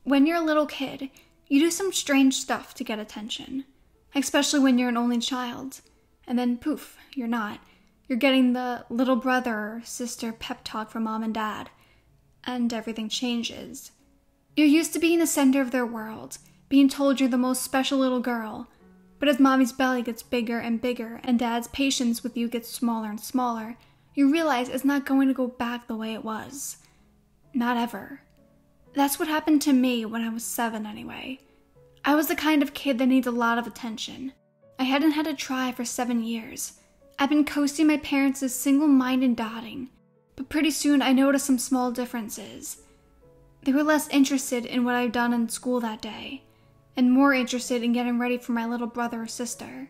When you're a little kid, you do some strange stuff to get attention, especially when you're an only child. And then poof, you're not. You're getting the little brother or sister pep talk from mom and dad, and everything changes. You're used to being the center of their world, being told you're the most special little girl. But as mommy's belly gets bigger and bigger and dad's patience with you gets smaller and smaller, you realize it's not going to go back the way it was. Not ever. That's what happened to me when I was 7 anyway. I was the kind of kid that needs a lot of attention. I hadn't had a try for 7 years. I've been coasting my parents' single-minded dotting, but pretty soon I noticed some small differences. They were less interested in what I'd done in school that day, and more interested in getting ready for my little brother or sister.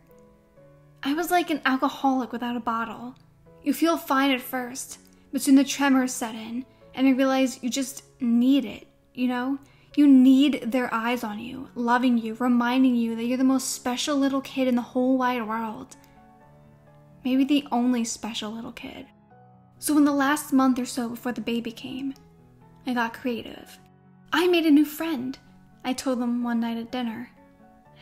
I was like an alcoholic without a bottle. You feel fine at first, but soon the tremors set in, and you realize you just need it, you know? You need their eyes on you, loving you, reminding you that you're the most special little kid in the whole wide world. Maybe the only special little kid. So in the last month or so before the baby came, I got creative. I made a new friend, I told them one night at dinner.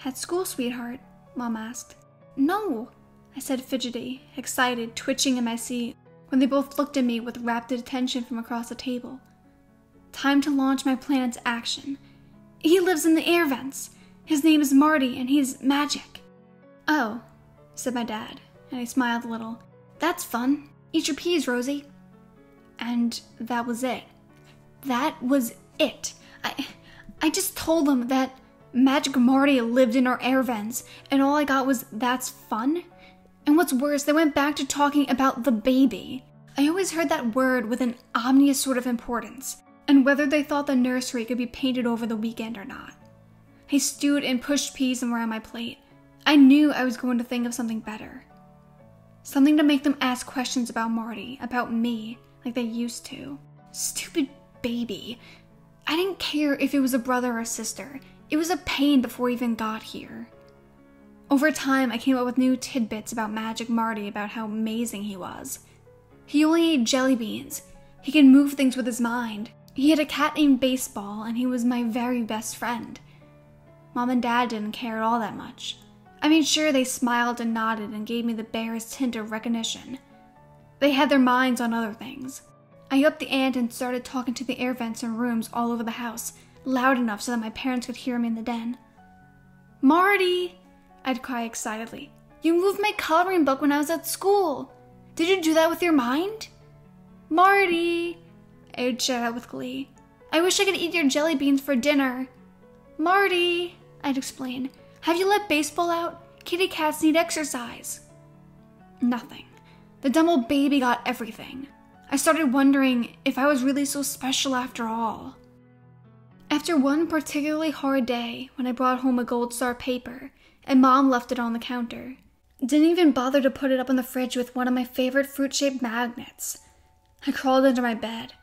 At school, sweetheart? Mom asked. No, I said fidgety, excited, twitching in my seat, when they both looked at me with rapt attention from across the table. Time to launch my plan into action. He lives in the air vents. His name is Marty, and he's magic. Oh, said my dad, and I smiled a little. That's fun. Eat your peas, Rosie. And that was it. That was it. I just told them that Magic Marty lived in our air vents, and all I got was, that's fun? And what's worse, they went back to talking about the baby. I always heard that word with an ominous sort of importance, and whether they thought the nursery could be painted over the weekend or not. I stewed and pushed peas around my plate. I knew I was going to think of something better. Something to make them ask questions about Marty, about me, like they used to. Stupid baby. I didn't care if it was a brother or a sister. It was a pain before we even got here. Over time, I came up with new tidbits about Magic Marty, about how amazing he was. He only ate jelly beans. He could move things with his mind. He had a cat named Baseball, and he was my very best friend. Mom and Dad didn't care at all that much. I made sure they smiled and nodded and gave me the barest hint of recognition. They had their minds on other things. I upped the ante and started talking to the air vents in rooms all over the house, loud enough so that my parents could hear me in the den. Marty! I'd cry excitedly. You moved my coloring book when I was at school. Did you do that with your mind? Marty! I would shout out with glee. I wish I could eat your jelly beans for dinner. Marty! I'd explain. Have you let Baseball out? Kitty cats need exercise. Nothing. The dumb old baby got everything. I started wondering if I was really so special after all. After one particularly hard day, when I brought home a Gold Star paper, and Mom left it on the counter, didn't even bother to put it up in the fridge with one of my favorite fruit-shaped magnets, I crawled under my bed.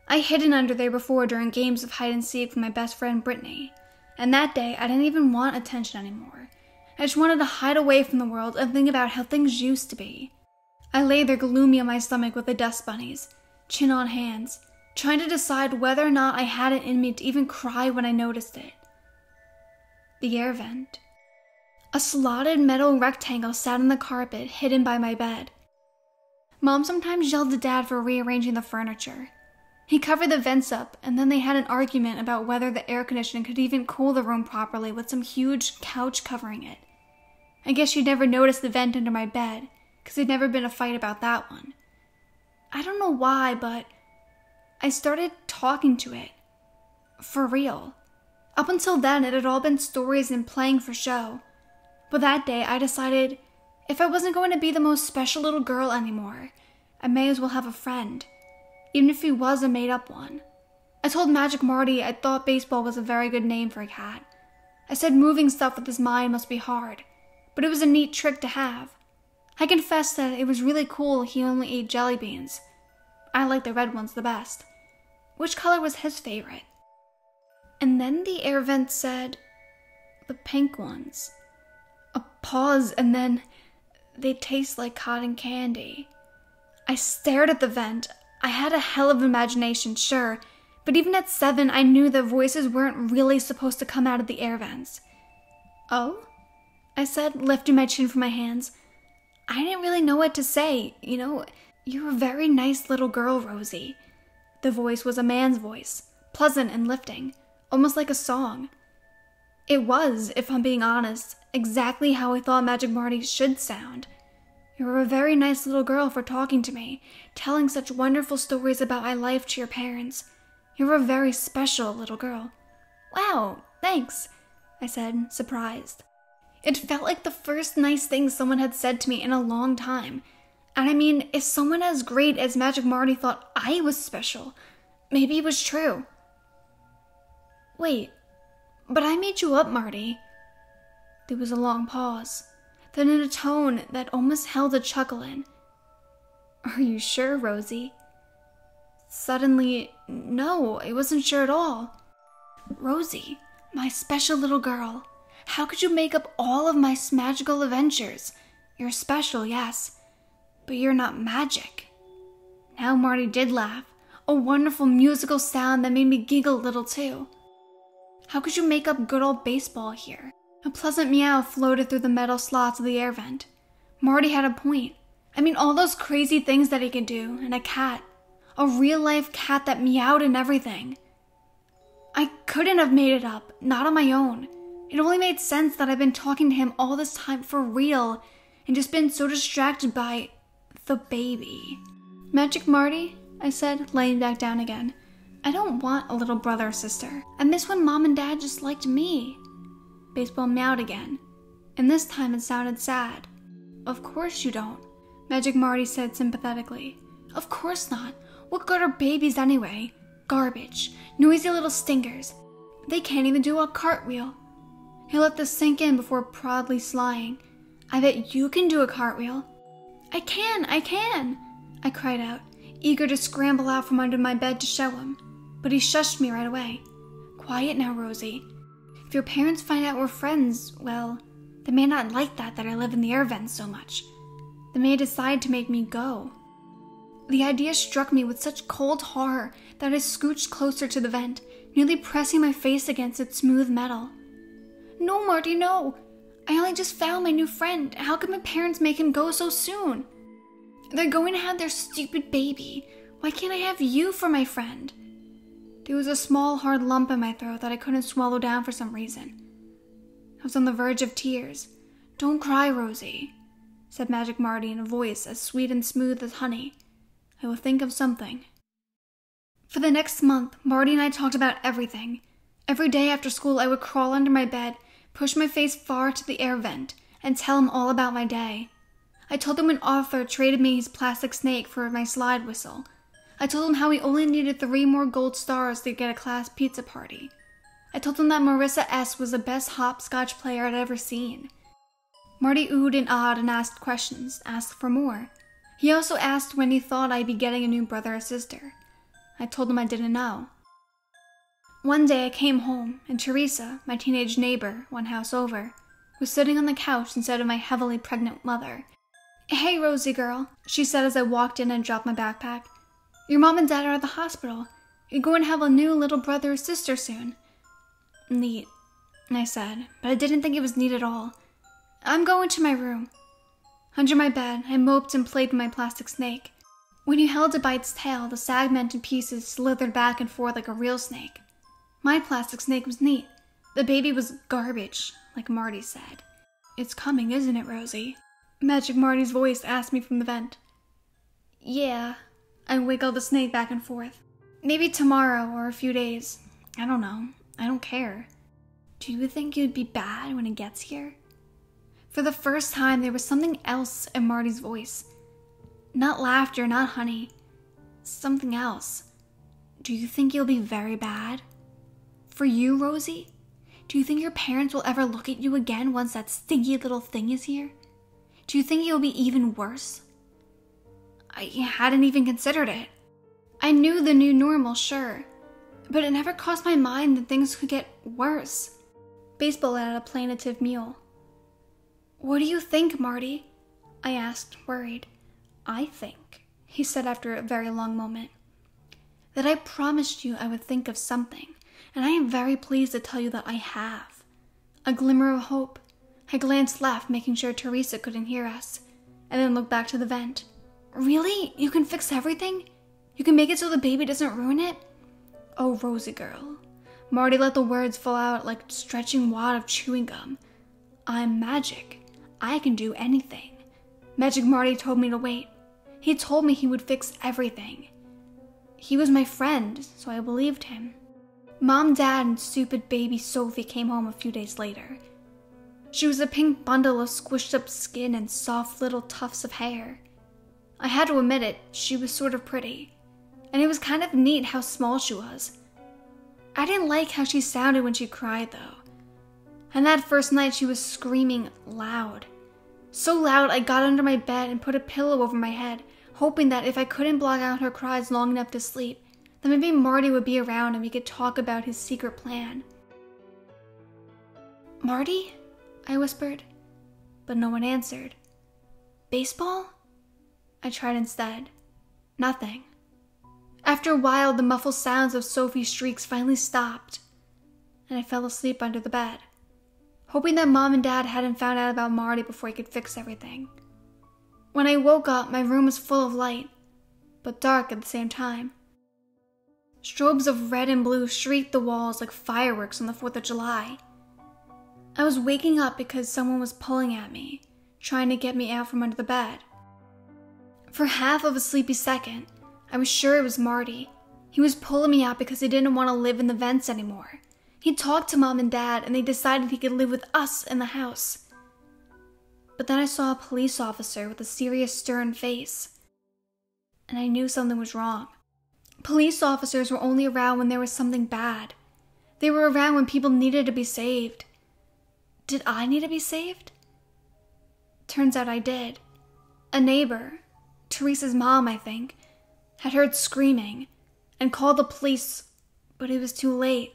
I hidden under there before during games of hide-and-seek with my best friend Brittany, and that day I didn't even want attention anymore. I just wanted to hide away from the world and think about how things used to be. I lay there gloomy on my stomach with the dust bunnies, chin on hands, trying to decide whether or not I had it in me to even cry when I noticed it. The air vent. A slotted metal rectangle sat on the carpet, hidden by my bed. Mom sometimes yelled at Dad for rearranging the furniture. He covered the vents up, and then they had an argument about whether the air conditioning could even cool the room properly with some huge couch covering it. I guess she'd never noticed the vent under my bed, because there'd never been a fight about that one. I don't know why, but I started talking to it. For real. Up until then, it had all been stories and playing for show. But that day, I decided if I wasn't going to be the most special little girl anymore, I may as well have a friend, even if he was a made-up one. I told Magic Marty I thought Baseball was a very good name for a cat. I said moving stuff with his mind must be hard, but it was a neat trick to have. I confessed that it was really cool he only ate jelly beans. I liked the red ones the best. Which color was his favorite? And then the air vent said, the pink ones. A pause, and then they taste like cotton candy. I stared at the vent. I had a hell of an imagination, sure, But even at 7, I knew that voices weren't really supposed to come out of the air vents. "Oh?" I said, lifting my chin from my hands. I didn't really know what to say. You're a very nice little girl, Rosie. The voice was a man's voice, pleasant and lifting, almost like a song. It was, if I'm being honest, exactly how I thought Magic Marty should sound. You're a very nice little girl for talking to me, telling such wonderful stories about my life to your parents. You're a very special little girl. Wow, thanks, I said, surprised. It felt like the first nice thing someone had said to me in a long time. And I mean, if someone as great as Magic Marty thought I was special, maybe it was true. Wait, but I made you up, Marty. There was a long pause, then in a tone that almost held a chuckle in. Are you sure, Rosie? Suddenly, no, I wasn't sure at all. Rosie, my special little girl, how could you make up all of my magical adventures? You're special, yes, but you're not magic. Now Marty did laugh, a wonderful musical sound that made me giggle a little too. How could you make up good old baseball here? A pleasant meow floated through the metal slots of the air vent. Marty had a point. I mean, all those crazy things that he could do, and a cat. A real-life cat that meowed and everything. I couldn't have made it up, not on my own. It only made sense that I've been talking to him all this time for real, and just been so distracted by the baby. Magic Marty, I said, laying back down again. I don't want a little brother or sister. I miss when Mom and Dad just liked me. Baseball meowed again, and this time it sounded sad. Of course you don't, Magic Marty said sympathetically. Of course not. What good are babies anyway? Garbage. Noisy little stinkers. They can't even do a cartwheel. He let this sink in before proudly sighing. I bet you can do a cartwheel. I can! I cried out, eager to scramble out from under my bed to show him. But he shushed me right away. Quiet now, Rosie. If your parents find out we're friends, well, they may not like that I live in the air vents so much. They may decide to make me go. The idea struck me with such cold horror that I scooched closer to the vent, nearly pressing my face against its smooth metal. No, Marty, no! I only just found my new friend. How could my parents make him go so soon? They're going to have their stupid baby. Why can't I have you for my friend? There was a small, hard lump in my throat that I couldn't swallow down for some reason. I was on the verge of tears. Don't cry, Rosie, said Magic Marty in a voice as sweet and smooth as honey. I will think of something. For the next month, Marty and I talked about everything. Every day after school, I would crawl under my bed, push my face far to the air vent, and tell him all about my day. I told him when Arthur traded me his plastic snake for my slide whistle. I told him how he only needed 3 more gold stars to get a class pizza party. I told him that Marissa S. was the best hopscotch player I'd ever seen. Marty oohed and awed and asked questions, asked for more. He also asked when he thought I'd be getting a new brother or sister. I told him I didn't know. One day I came home, and Teresa, my teenage neighbor, 1 house over, was sitting on the couch instead of my heavily pregnant mother. Hey, Rosie girl, she said as I walked in and dropped my backpack. Your mom and dad are at the hospital. You're going to have a new little brother or sister soon. Neat, I said, but I didn't think it was neat at all. I'm going to my room. Under my bed, I moped and played with my plastic snake. When you held it by its tail, the segmented pieces slithered back and forth like a real snake. My plastic snake was neat. The baby was garbage, like Marty said. It's coming, isn't it, Rosie? Magic Marty's voice asked me from the vent. Yeah, I wiggled the snake back and forth. Maybe tomorrow or a few days. I don't know. I don't care. Do you think it would be bad when it gets here? For the first time, there was something else in Marty's voice. Not laughter, not honey. Something else. Do you think it'll be very bad? For you, Rosie? Do you think your parents will ever look at you again once that stinky little thing is here? Do you think it'll be even worse? I hadn't even considered it. I knew the new normal, sure, but it never crossed my mind that things could get worse. Baseball let out a plaintive mew. What do you think, Marty? I asked, worried. I think, he said after a very long moment, that I promised you I would think of something, and I am very pleased to tell you that I have. A glimmer of hope. I glanced left, making sure Teresa couldn't hear us, and then looked back to the vent. Really? You can fix everything? You can make it so the baby doesn't ruin it? Oh, Rosie girl. Marty let the words fall out like a stretching wad of chewing gum. I'm magic. I can do anything. Magic Marty told me to wait. He told me he would fix everything. He was my friend, so I believed him. Mom, Dad, and stupid baby Sophie came home a few days later. She was a pink bundle of squished up skin and soft little tufts of hair. I had to admit it, she was sort of pretty. And it was kind of neat how small she was. I didn't like how she sounded when she cried, though. And that first night she was screaming loud. So loud I got under my bed and put a pillow over my head, hoping that if I couldn't block out her cries long enough to sleep, then maybe Marty would be around and we could talk about his secret plan. Marty? I whispered, but no one answered. Baseball? I tried instead. Nothing. After a while, the muffled sounds of Sophie's shrieks finally stopped, and I fell asleep under the bed, hoping that Mom and Dad hadn't found out about Marty before he could fix everything. When I woke up, my room was full of light, but dark at the same time. Strobes of red and blue streaked the walls like fireworks on the 4th of July. I was waking up because someone was pulling at me, trying to get me out from under the bed. For half of a sleepy second, I was sure it was Marty. He was pulling me out because he didn't want to live in the vents anymore. He talked to Mom and Dad, and they decided he could live with us in the house. But then I saw a police officer with a serious, stern face, and I knew something was wrong. Police officers were only around when there was something bad. They were around when people needed to be saved. Did I need to be saved? Turns out I did. A neighbor, Teresa's mom, I think, had heard screaming and called the police, but it was too late.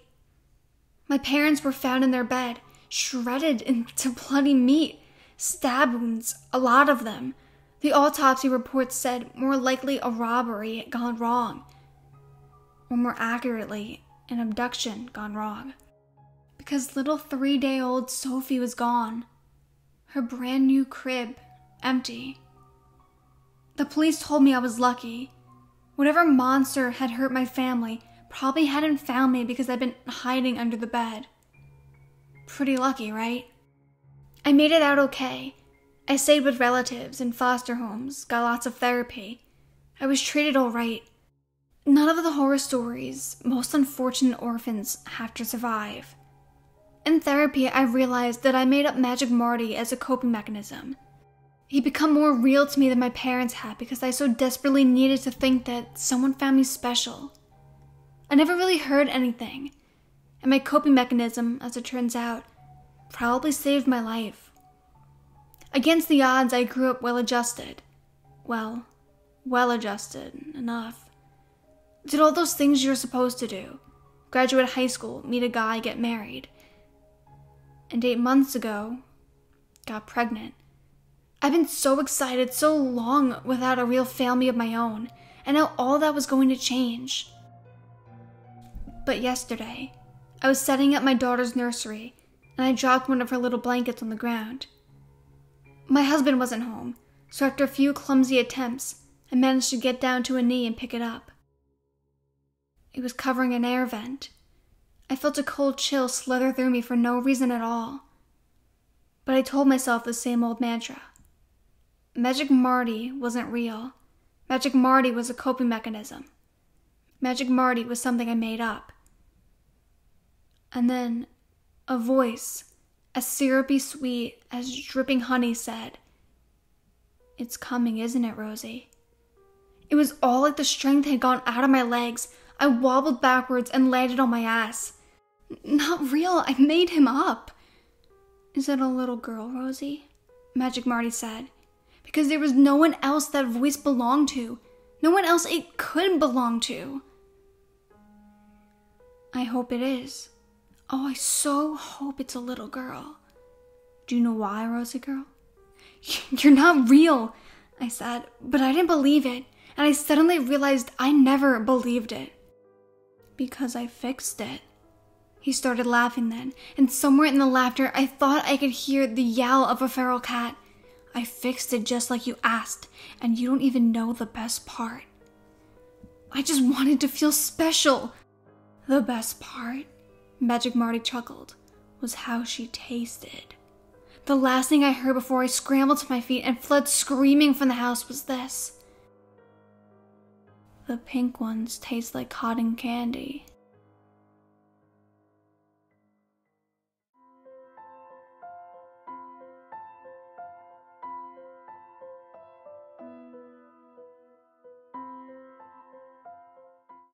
My parents were found in their bed, shredded into bloody meat, stab wounds, a lot of them. The autopsy report said more likely a robbery had gone wrong, or more accurately, an abduction gone wrong. Because little 3-day-old Sophie was gone. Her brand new crib, empty. The police told me I was lucky. Whatever monster had hurt my family probably hadn't found me because I'd been hiding under the bed. Pretty lucky, right? I made it out okay. I stayed with relatives in foster homes, got lots of therapy. I was treated all right. None of the horror stories most unfortunate orphans have to survive. In therapy, I realized that I made up Magic Marty as a coping mechanism. He'd become more real to me than my parents had because I so desperately needed to think that someone found me special. I never really heard anything, and my coping mechanism, as it turns out, probably saved my life. Against the odds, I grew up well-adjusted. Well-adjusted enough. Did all those things you're supposed to do. Graduate high school, meet a guy, get married. And 8 months ago, got pregnant. I've been so excited so long without a real family of my own, and now all that was going to change. But yesterday, I was setting up my daughter's nursery, and I dropped one of her little blankets on the ground. My husband wasn't home, so after a few clumsy attempts, I managed to get down to a knee and pick it up. It was covering an air vent. I felt a cold chill slither through me for no reason at all. But I told myself the same old mantra. Magic Marty wasn't real. Magic Marty was a coping mechanism. Magic Marty was something I made up. And then a voice, as syrupy sweet as dripping honey, said, "It's coming, isn't it, Rosie?" It was all like the strength had gone out of my legs. I wobbled backwards and landed on my ass. Not real, I made him up. "Is it a little girl, Rosie?" Magic Marty said. Because there was no one else that voice belonged to. No one else it could belong to. I hope it is. Oh, I so hope it's a little girl. Do you know why, Rosie girl? "You're not real," I said, but I didn't believe it, and I suddenly realized I never believed it. Because I fixed it. He started laughing then, and somewhere in the laughter, I thought I could hear the yowl of a feral cat. I fixed it just like you asked, and you don't even know the best part. I just wanted to feel special. The best part, Magic Marty chuckled, was how she tasted. The last thing I heard before I scrambled to my feet and fled screaming from the house was this. The pink ones taste like cotton candy.